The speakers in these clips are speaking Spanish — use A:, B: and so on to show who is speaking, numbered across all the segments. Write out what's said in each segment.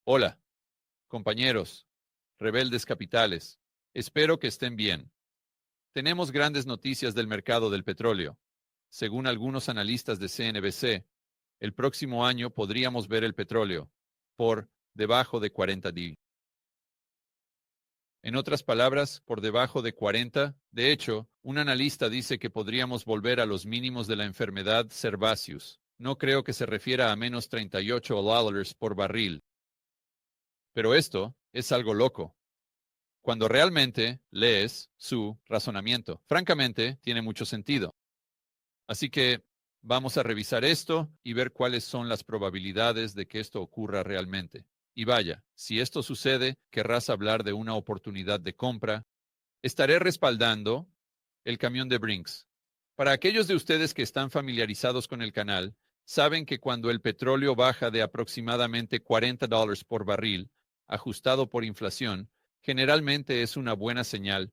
A: Hola, compañeros, rebeldes capitales. Espero que estén bien. Tenemos grandes noticias del mercado del petróleo. Según algunos analistas de CNBC, el próximo año podríamos ver el petróleo por debajo de $40. En otras palabras, por debajo de 40. De hecho, un analista dice que podríamos volver a los mínimos de la enfermedad Servatius. No creo que se refiera a menos $38 por barril. Pero esto es algo loco. Cuando realmente lees su razonamiento. Francamente, tiene mucho sentido. Así que vamos a revisar esto y ver cuáles son las probabilidades de que esto ocurra realmente. Y vaya, si esto sucede, querrás hablar de una oportunidad de compra. Estaré respaldando el camión de Brinks. Para aquellos de ustedes que están familiarizados con el canal, saben que cuando el petróleo baja de aproximadamente $40 por barril, ajustado por inflación, generalmente es una buena señal.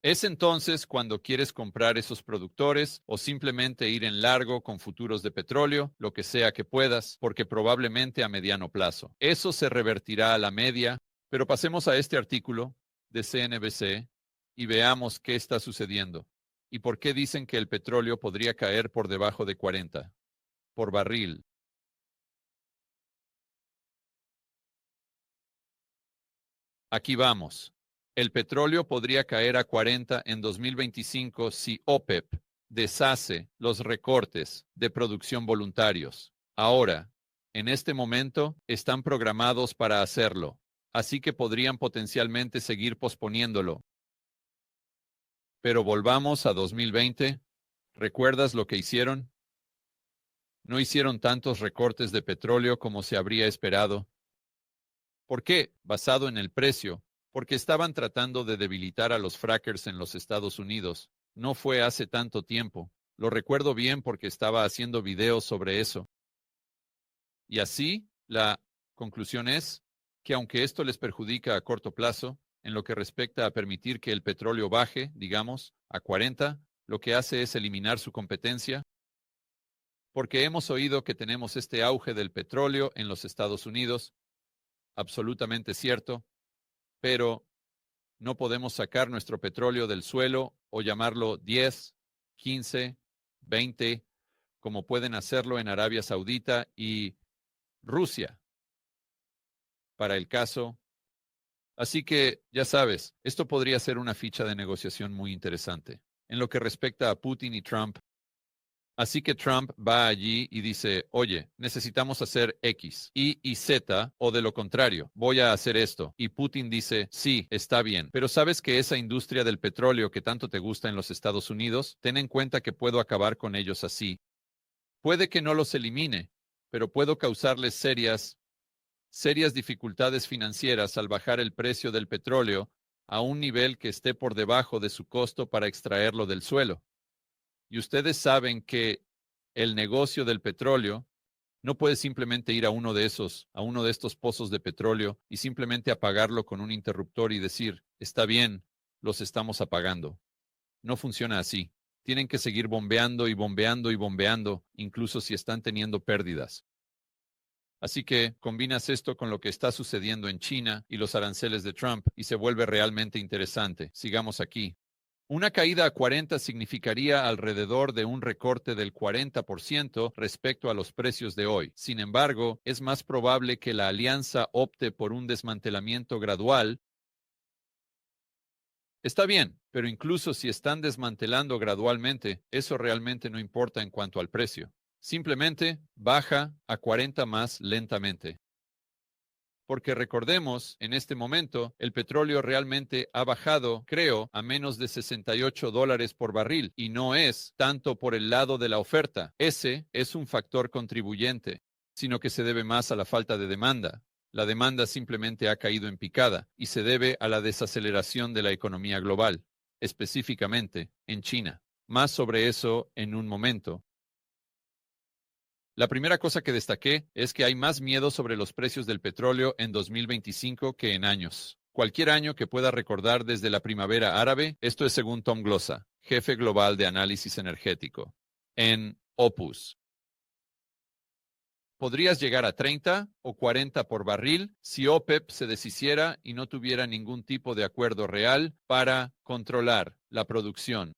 A: Es entonces cuando quieres comprar esos productores o simplemente ir en largo con futuros de petróleo, lo que sea que puedas, porque probablemente a mediano plazo. Eso se revertirá a la media, pero pasemos a este artículo de CNBC y veamos qué está sucediendo y por qué dicen que el petróleo podría caer por debajo de 40 por barril. Aquí vamos. El petróleo podría caer a 40 en 2025 si OPEP deshace los recortes de producción voluntarios. Ahora, en este momento, están programados para hacerlo, así que podrían potencialmente seguir posponiéndolo. Pero volvamos a 2020. ¿Recuerdas lo que hicieron? No hicieron tantos recortes de petróleo como se habría esperado. ¿Por qué? Basado en el precio, porque estaban tratando de debilitar a los frackers en los Estados Unidos. No fue hace tanto tiempo. Lo recuerdo bien porque estaba haciendo videos sobre eso. Y así, la conclusión es que aunque esto les perjudica a corto plazo, en lo que respecta a permitir que el petróleo baje, digamos, a 40, lo que hace es eliminar su competencia, porque hemos oído que tenemos este auge del petróleo en los Estados Unidos, absolutamente cierto, pero no podemos sacar nuestro petróleo del suelo o llamarlo 10, 15, 20, como pueden hacerlo en Arabia Saudita y Rusia, para el caso. Así que, ya sabes, esto podría ser una ficha de negociación muy interesante. En lo que respecta a Putin y Trump, así que Trump va allí y dice, oye, necesitamos hacer X, Y Z, o de lo contrario, voy a hacer esto. Y Putin dice, sí, está bien, pero sabes que esa industria del petróleo que tanto te gusta en los Estados Unidos, ten en cuenta que puedo acabar con ellos así. Puede que no los elimine, pero puedo causarles serias dificultades financieras al bajar el precio del petróleo a un nivel que esté por debajo de su costo para extraerlo del suelo. Y ustedes saben que el negocio del petróleo no puede simplemente ir a uno de estos pozos de petróleo y simplemente apagarlo con un interruptor y decir, está bien, los estamos apagando. No funciona así. Tienen que seguir bombeando y bombeando y bombeando, incluso si están teniendo pérdidas. Así que combinas esto con lo que está sucediendo en China y los aranceles de Trump y se vuelve realmente interesante. Sigamos aquí. Una caída a 40 significaría alrededor de un recorte del 40% respecto a los precios de hoy. Sin embargo, es más probable que la alianza opte por un desmantelamiento gradual. Está bien, pero incluso si están desmantelando gradualmente, eso realmente no importa en cuanto al precio. Simplemente baja a 40 más lentamente. Porque recordemos, en este momento, el petróleo realmente ha bajado, creo, a menos de $68 por barril, y no es tanto por el lado de la oferta. Ese es un factor contribuyente, sino que se debe más a la falta de demanda. La demanda simplemente ha caído en picada y se debe a la desaceleración de la economía global, específicamente en China. Más sobre eso en un momento. La primera cosa que destaqué es que hay más miedo sobre los precios del petróleo en 2025 que en años. Cualquier año que pueda recordar desde la primavera árabe, esto es según Tom Glossa, jefe global de análisis energético, en Opus. podrías llegar a 30 o 40 por barril si OPEP se deshiciera y no tuviera ningún tipo de acuerdo real para controlar la producción.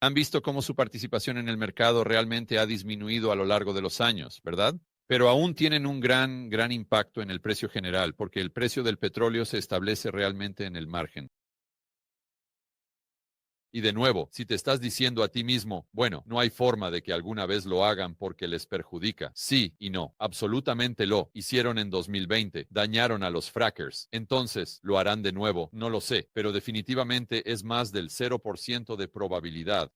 A: Han visto cómo su participación en el mercado realmente ha disminuido a lo largo de los años, ¿verdad? Pero aún tienen un gran impacto en el precio general, porque el precio del petróleo se establece realmente en el margen. Y de nuevo, si te estás diciendo a ti mismo, bueno, no hay forma de que alguna vez lo hagan porque les perjudica. Sí y no, absolutamente lo hicieron en 2020, dañaron a los frackers. Entonces, ¿lo harán de nuevo? No lo sé, pero definitivamente es más del 0% de probabilidad.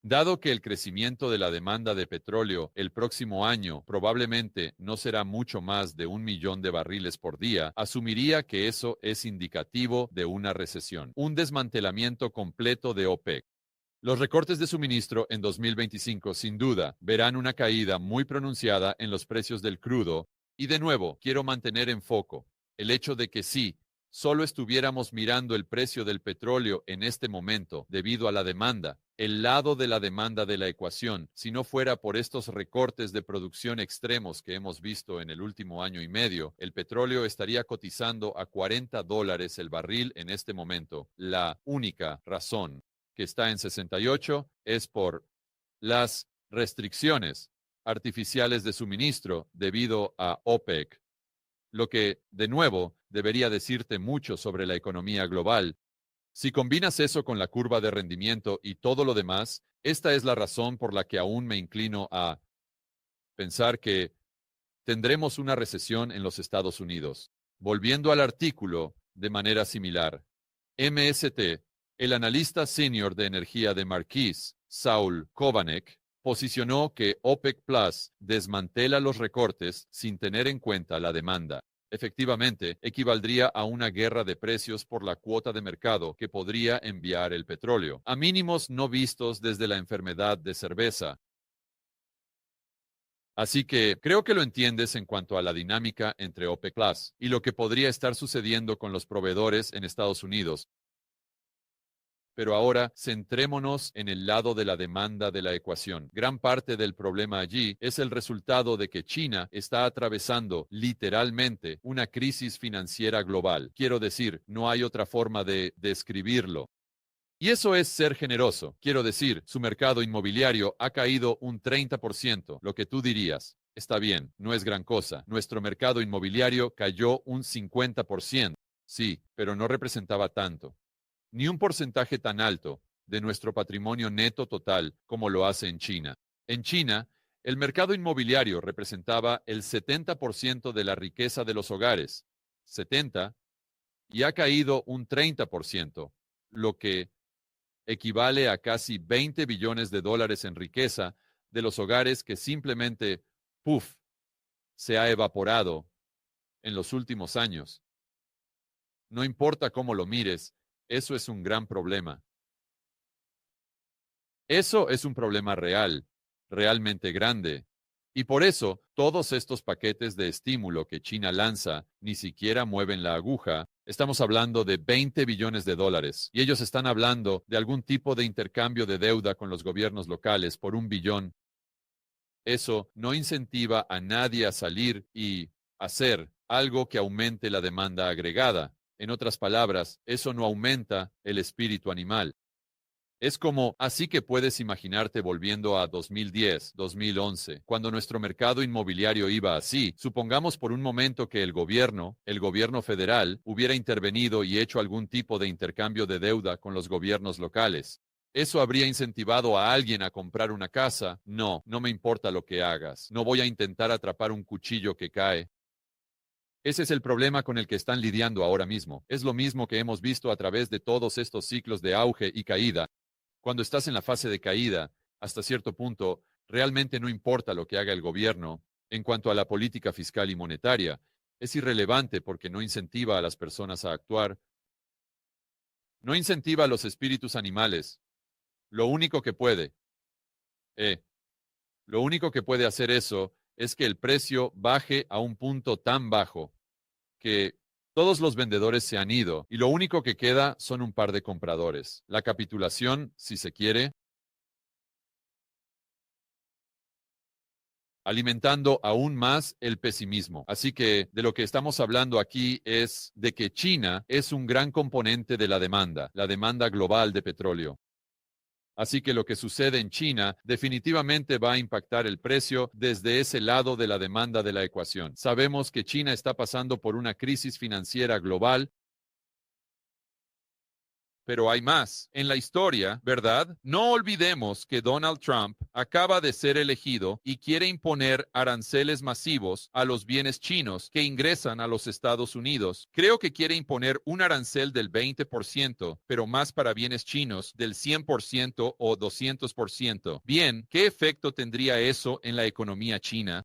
A: Dado que el crecimiento de la demanda de petróleo el próximo año probablemente no será mucho más de 1 millón de barriles por día, asumiría que eso es indicativo de una recesión, un desmantelamiento completo de OPEC. Los recortes de suministro en 2025 sin duda verán una caída muy pronunciada en los precios del crudo y de nuevo quiero mantener en foco el hecho de que sí, solo estuviéramos mirando el precio del petróleo en este momento debido a la demanda, el lado de la demanda de la ecuación, si no fuera por estos recortes de producción extremos que hemos visto en el último año y medio, el petróleo estaría cotizando a $40 el barril en este momento. La única razón que está en 68 es por las restricciones artificiales de suministro debido a OPEC, lo que, de nuevo, debería decirte mucho sobre la economía global. Si combinas eso con la curva de rendimiento y todo lo demás, esta es la razón por la que aún me inclino a pensar que tendremos una recesión en los Estados Unidos. Volviendo al artículo, de manera similar, MST, el analista senior de energía de Marquis, Saul Kovanec, posicionó que OPEC Plus desmantela los recortes sin tener en cuenta la demanda. Efectivamente, equivaldría a una guerra de precios por la cuota de mercado que podría enviar el petróleo, a mínimos no vistos desde la enfermedad de cerveza. Así que creo que lo entiendes en cuanto a la dinámica entre OPEC Plus y lo que podría estar sucediendo con los proveedores en Estados Unidos. Pero ahora centrémonos en el lado de la demanda de la ecuación. Gran parte del problema allí es el resultado de que China está atravesando literalmente una crisis financiera global. Quiero decir, no hay otra forma de describirlo. Y eso es ser generoso. Quiero decir, su mercado inmobiliario ha caído un 30%, lo que tú dirías. Está bien, no es gran cosa. Nuestro mercado inmobiliario cayó un 50%. Sí, pero no representaba tanto, ni un porcentaje tan alto de nuestro patrimonio neto total como lo hace en China. En China, el mercado inmobiliario representaba el 70% de la riqueza de los hogares, 70, y ha caído un 30%, lo que equivale a casi 20 billones de dólares en riqueza de los hogares que simplemente, puff, se ha evaporado en los últimos años. No importa cómo lo mires, eso es un gran problema. Eso es un problema real, realmente grande. Y por eso, todos estos paquetes de estímulo que China lanza ni siquiera mueven la aguja. Estamos hablando de 20 billones de dólares. Y ellos están hablando de algún tipo de intercambio de deuda con los gobiernos locales por 1 billón. Eso no incentiva a nadie a salir y hacer algo que aumente la demanda agregada. En otras palabras, eso no aumenta el espíritu animal. Es como, así que puedes imaginarte volviendo a 2010, 2011, cuando nuestro mercado inmobiliario iba así. Supongamos por un momento que el gobierno federal, hubiera intervenido y hecho algún tipo de intercambio de deuda con los gobiernos locales. ¿Eso habría incentivado a alguien a comprar una casa? No, no me importa lo que hagas. No voy a intentar atrapar un cuchillo que cae. Ese es el problema con el que están lidiando ahora mismo. Es lo mismo que hemos visto a través de todos estos ciclos de auge y caída. Cuando estás en la fase de caída, hasta cierto punto, realmente no importa lo que haga el gobierno en cuanto a la política fiscal y monetaria. Es irrelevante porque no incentiva a las personas a actuar, no incentiva a los espíritus animales. Lo único que puede, eh, lo único que puede hacer eso es que el precio baje a un punto tan bajo que todos los vendedores se han ido y lo único que queda son un par de compradores. La capitulación, si se quiere, alimentando aún más el pesimismo. Así que de lo que estamos hablando aquí es de que China es un gran componente de la demanda global de petróleo. Así que lo que sucede en China definitivamente va a impactar el precio desde ese lado de la demanda de la ecuación. Sabemos que China está pasando por una crisis financiera global. Pero hay más. En la historia, ¿verdad? No olvidemos que Donald Trump acaba de ser elegido y quiere imponer aranceles masivos a los bienes chinos que ingresan a los Estados Unidos. Creo que quiere imponer un arancel del 20%, pero más para bienes chinos del 100% o 200%. Bien, ¿qué efecto tendría eso en la economía china?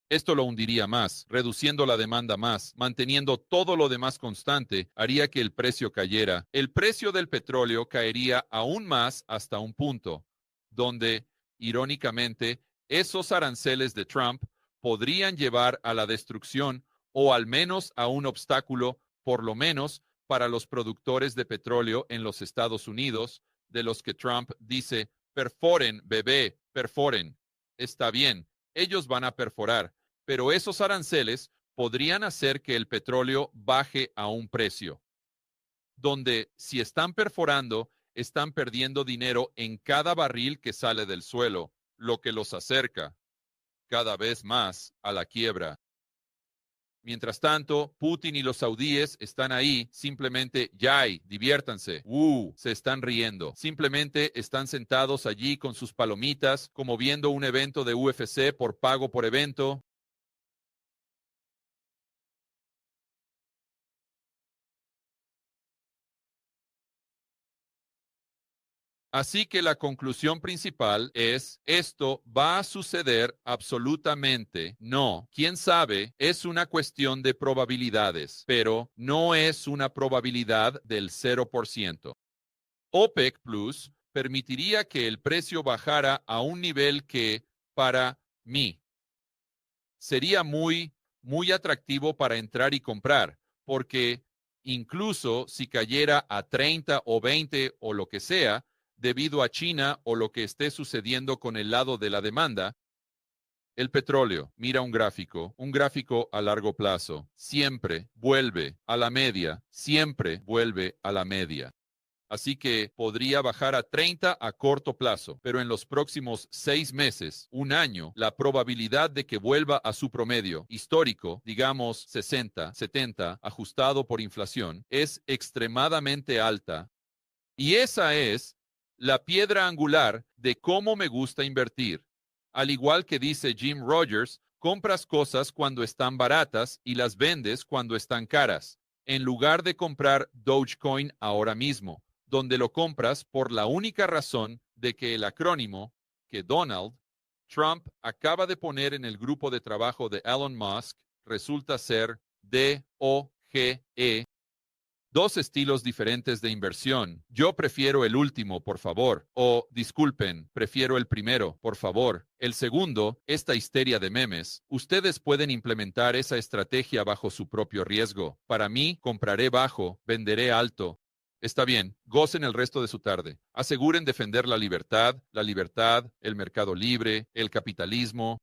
A: Esto lo hundiría más, reduciendo la demanda más, manteniendo todo lo demás constante, haría que el precio cayera. El precio del petróleo caería aún más hasta un punto, donde, irónicamente, esos aranceles de Trump podrían llevar a la destrucción o al menos a un obstáculo, por lo menos para los productores de petróleo en los Estados Unidos, de los que Trump dice, perforen, bebé, perforen. Está bien, ellos van a perforar, pero esos aranceles podrían hacer que el petróleo baje a un precio, donde si están perforando, están perdiendo dinero en cada barril que sale del suelo, lo que los acerca cada vez más a la quiebra. Mientras tanto, Putin y los saudíes están ahí, simplemente, yay, diviértanse, se están riendo. Simplemente están sentados allí con sus palomitas, como viendo un evento de UFC por pago por evento. Así que la conclusión principal es, esto va a suceder absolutamente. No, quién sabe, es una cuestión de probabilidades, pero no es una probabilidad del 0%. OPEC Plus permitiría que el precio bajara a un nivel que, para mí, sería muy atractivo para entrar y comprar, porque incluso si cayera a 30 o 20 o lo que sea, debido a China o lo que esté sucediendo con el lado de la demanda, el petróleo, mira un gráfico a largo plazo, siempre vuelve a la media, siempre vuelve a la media. Así que podría bajar a 30 a corto plazo, pero en los próximos 6 meses, un año, la probabilidad de que vuelva a su promedio histórico, digamos 60, 70, ajustado por inflación, es extremadamente alta. Y esa es la piedra angular de cómo me gusta invertir. Al igual que dice Jim Rogers, compras cosas cuando están baratas y las vendes cuando están caras, en lugar de comprar Dogecoin ahora mismo, donde lo compras por la única razón de que el acrónimo que Donald Trump acaba de poner en el grupo de trabajo de Elon Musk resulta ser DOGE. Dos estilos diferentes de inversión. Yo prefiero el último, por favor. O, disculpen, prefiero el primero, por favor. El segundo, esta histeria de memes. Ustedes pueden implementar esa estrategia bajo su propio riesgo. Para mí, compraré bajo, venderé alto. Está bien, gocen el resto de su tarde. Aseguren defender la libertad, el mercado libre, el capitalismo.